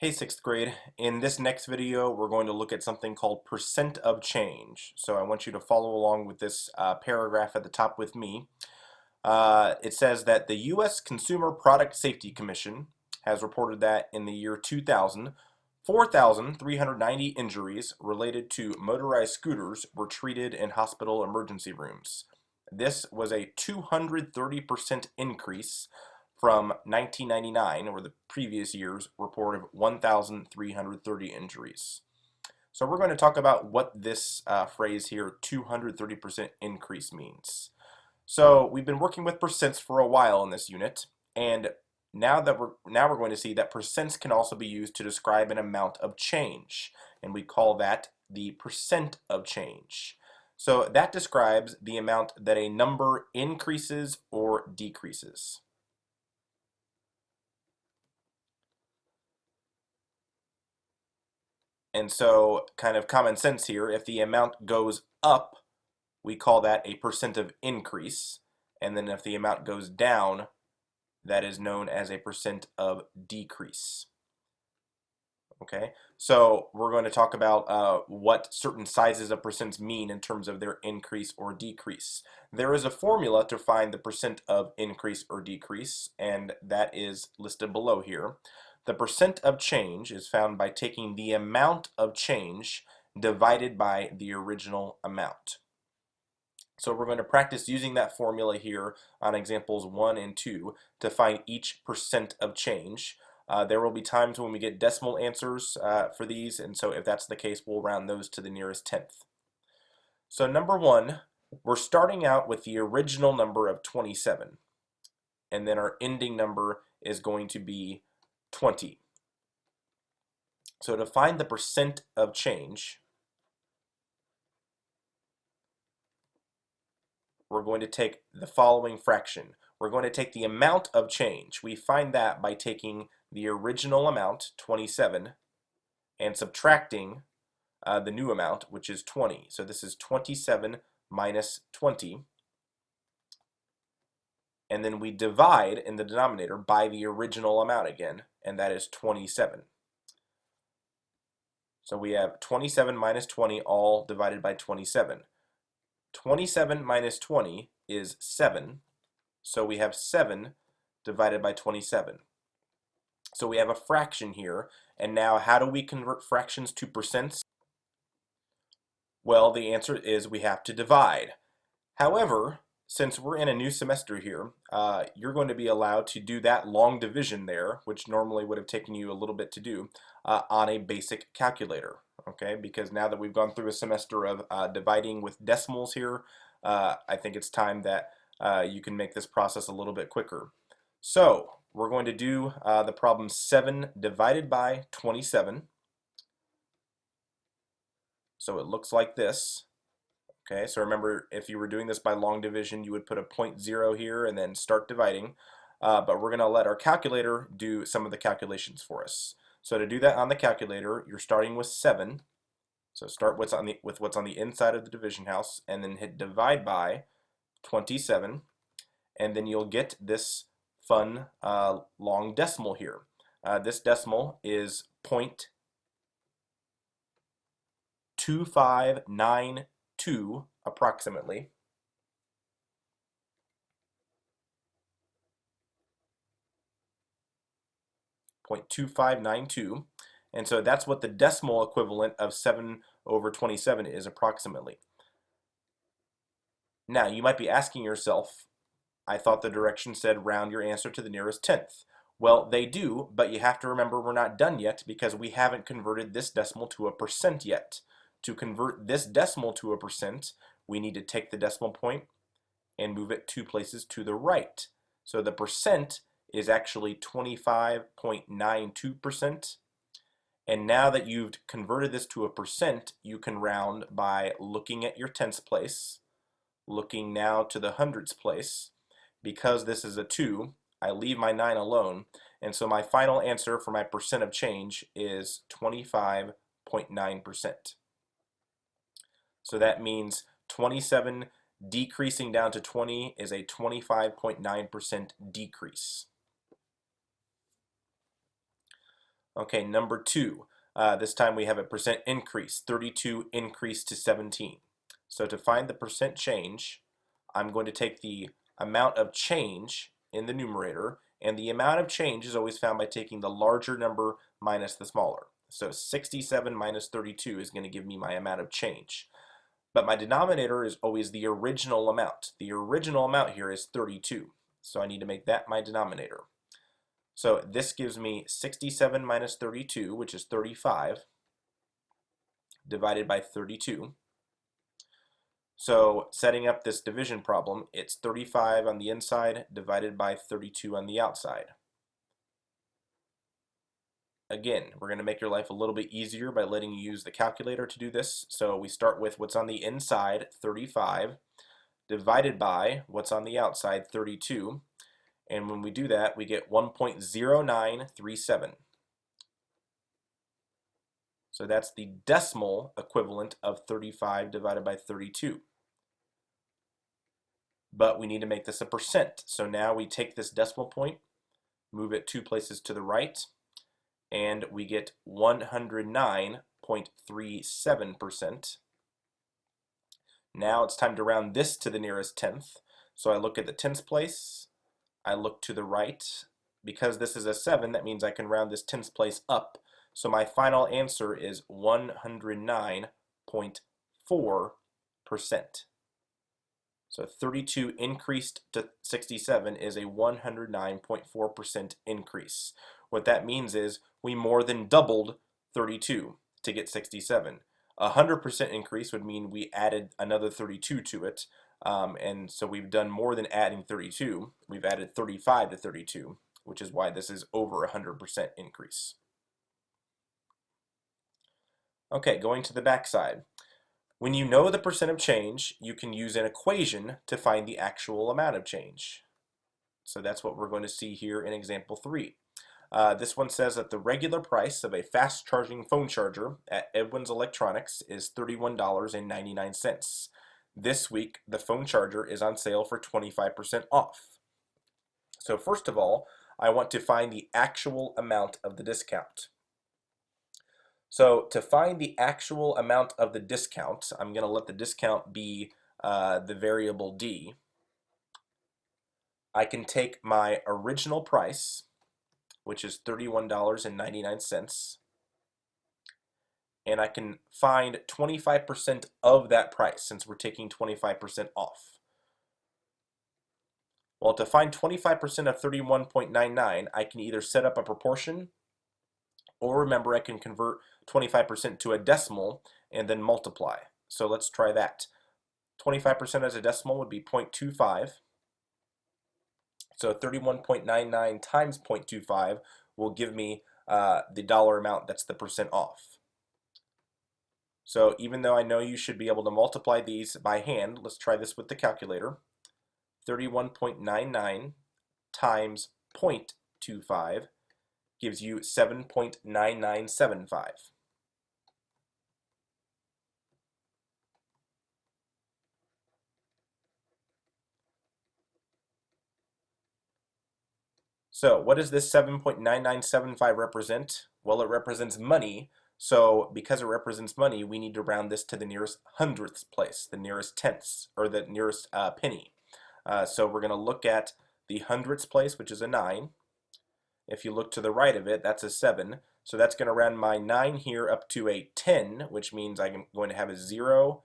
Hey, sixth grade. In this next video, we're going to look at something called percent of change. So I want you to follow along with this paragraph at the top with me. It says that the U.S. Consumer Product Safety Commission has reported that in the year 2000, 4,390 injuries related to motorized scooters were treated in hospital emergency rooms. This was a 230% increase from 1999, or the previous year's report of 1,330 injuries. So we're going to talk about what this phrase here, 230% increase, means. So we've been working with percents for a while in this unit, and now we're going to see that percents can also be used to describe an amount of change, and we call that the percent of change. So that describes the amount that a number increases or decreases. And so, kind of common sense here, if the amount goes up, we call that a percent of increase. And then if the amount goes down, that is known as a percent of decrease. Okay, so we're going to talk about what certain sizes of percents mean in terms of their increase or decrease. There is a formula to find the percent of increase or decrease, and that is listed below here. The percent of change is found by taking the amount of change divided by the original amount. So we're going to practice using that formula here on examples 1 and 2 to find each percent of change. There will be times when we get decimal answers for these, and so if that's the case, we'll round those to the nearest tenth. So number 1, we're starting out with the original number of 27, and then our ending number is going to be 20. So to find the percent of change, we're going to take the following fraction. We're going to take the amount of change. We find that by taking the original amount, 27, and subtracting the new amount, which is 20. So this is 27 minus 20. And then we divide in the denominator by the original amount again, and that is 27. So we have 27 minus 20 all divided by 27. 27 minus 20 is 7, so we have 7 divided by 27. So we have a fraction here, and now how do we convert fractions to percents? Well, the answer is we have to divide. However, since we're in a new semester here, you're going to be allowed to do that long division there, which normally would have taken you a little bit to do, on a basic calculator. Okay, because now that we've gone through a semester of dividing with decimals here, I think it's time that you can make this process a little bit quicker. So we're going to do the problem 7 divided by 27. So it looks like this. Okay, so remember, if you were doing this by long division, you would put a 0.0 here and then start dividing. But we're going to let our calculator do some of the calculations for us. So to do that on the calculator, you're starting with 7. So start with what's on the inside of the division house, and then hit divide by 27, and then you'll get this fun long decimal here. This decimal is 0.2592 approximately. .2592, and so that's what the decimal equivalent of 7 over 27 is approximately. Now you might be asking yourself, I thought the directions said round your answer to the nearest tenth. Well, they do, but you have to remember we're not done yet because we haven't converted this decimal to a percent yet. To convert this decimal to a percent, we need to take the decimal point and move it 2 places to the right. So the percent is actually 25.92%. And now that you've converted this to a percent, you can round by looking at your tenths place, looking now to the hundredths place. Because this is a 2, I leave my 9 alone, and so my final answer for my percent of change is 25.9%. So that means 27 decreasing down to 20 is a 25.9% decrease. Okay, number 2. This time we have a percent increase, 32 increased to 17. So to find the percent change, I'm going to take the amount of change in the numerator, and the amount of change is always found by taking the larger number minus the smaller. So 67 minus 32 is going to give me my amount of change. But my denominator is always the original amount. The original amount here is 32. So I need to make that my denominator. So this gives me 67 minus 32, which is 35, divided by 32. So setting up this division problem, it's 35 on the inside divided by 32 on the outside. Again, we're going to make your life a little bit easier by letting you use the calculator to do this. So we start with what's on the inside, 35, divided by what's on the outside, 32. And when we do that, we get 1.0937. So that's the decimal equivalent of 35 divided by 32. But we need to make this a percent. So now we take this decimal point, move it 2 places to the right, and we get 109.37%. Now it's time to round this to the nearest tenth. So I look at the tenths place, I look to the right. Because this is a 7, that means I can round this tenths place up. So my final answer is 109.4%. So 32 increased to 67 is a 109.4% increase. What that means is we more than doubled 32 to get 67. A 100% increase would mean we added another 32 to it. And so we've done more than adding 32. We've added 35 to 32, which is why this is over a 100% increase. Okay, going to the back side. When you know the percent of change, you can use an equation to find the actual amount of change. So that's what we're going to see here in example 3. This one says that the regular price of a fast charging phone charger at Edwin's Electronics is $31.99. This week, the phone charger is on sale for 25% off. So first of all, I want to find the actual amount of the discount. So to find the actual amount of the discount, I'm going to let the discount be the variable D. I can take my original price, which is $31.99, and I can find 25% of that price since we're taking 25% off. Well, to find 25% of 31.99, I can either set up a proportion, or remember I can convert 25% to a decimal and then multiply. So let's try that. 25% as a decimal would be 0.25. So 31.99 times 0.25 will give me the dollar amount that's the percent off. So even though I know you should be able to multiply these by hand, let's try this with the calculator. 31.99 times 0.25 gives you 7.9975. So what does this 7.9975 represent? Well, it represents money. So because it represents money, we need to round this to the nearest hundredths place, the nearest tenths, or the nearest penny. So we're going to look at the hundredths place, which is a 9. If you look to the right of it, that's a 7. So that's going to round my 9 here up to a 10, which means I'm going to have a 0,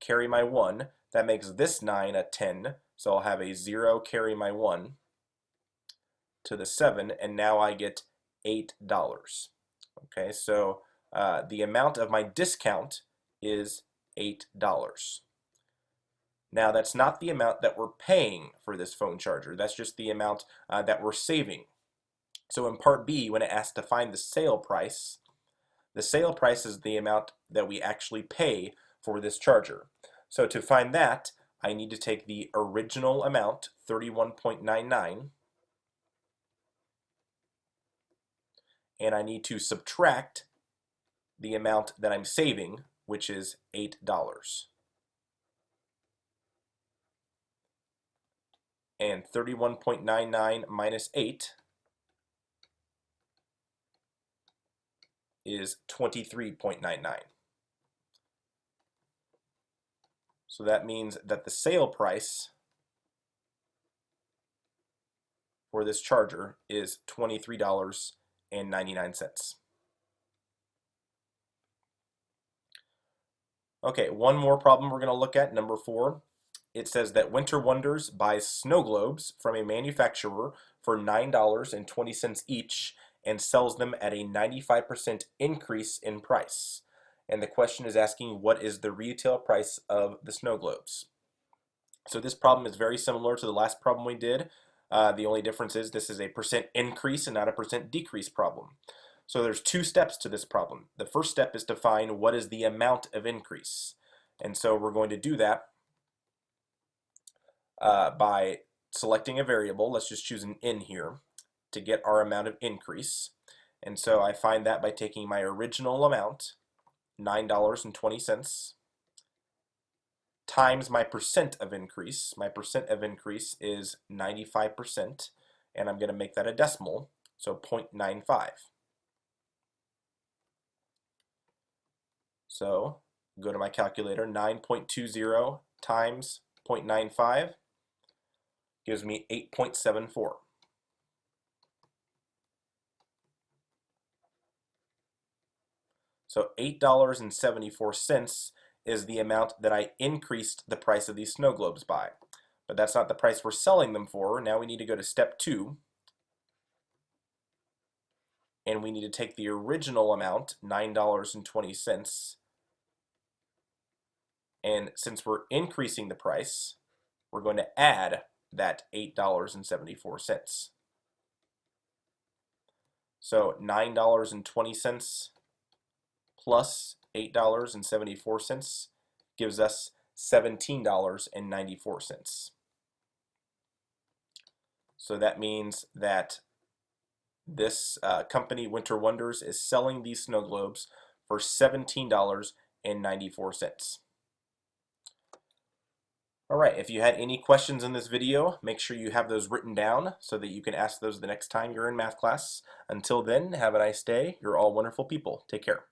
carry my 1. That makes this 9 a 10. So I'll have a 0, carry my 1 to the 7, and now I get $8. Okay, so the amount of my discount is $8. Now that's not the amount that we're paying for this phone charger. That's just the amount that we're saving. So in part B, when it asks to find the sale price is the amount that we actually pay for this charger. So to find that, I need to take the original amount, 31.99, and I need to subtract the amount that I'm saving, which is $8. And 31.99 minus 8 is 23.99. So that means that the sale price for this charger is $23.99. Okay, one more problem we're going to look at, number 4. It says that Winter Wonders buys snow globes from a manufacturer for $9.20 each and sells them at a 95% increase in price. And the question is asking, what is the retail price of the snow globes? So this problem is very similar to the last problem we did. The only difference is this is a percent increase and not a percent decrease problem. So there's 2 steps to this problem. The first step is to find what is the amount of increase. And so we're going to do that by selecting a variable. Let's just choose an n here to get our amount of increase. And so I find that by taking my original amount, $9.20, times my percent of increase. My percent of increase is 95%, and I'm going to make that a decimal, so 0.95. So go to my calculator, 9.20 times 0.95 gives me 8.74. So $8.74 is the amount that I increased the price of these snow globes by. But that's not the price we're selling them for. Now we need to go to step 2. And we need to take the original amount, $9.20. And since we're increasing the price, we're going to add that $8.74. So $9.20 plus $8.74 gives us $17.94. So that means that this company, Winter Wonders, is selling these snow globes for $17.94. All right, if you had any questions in this video, make sure you have those written down so that you can ask those the next time you're in math class. Until then, have a nice day. You're all wonderful people. Take care.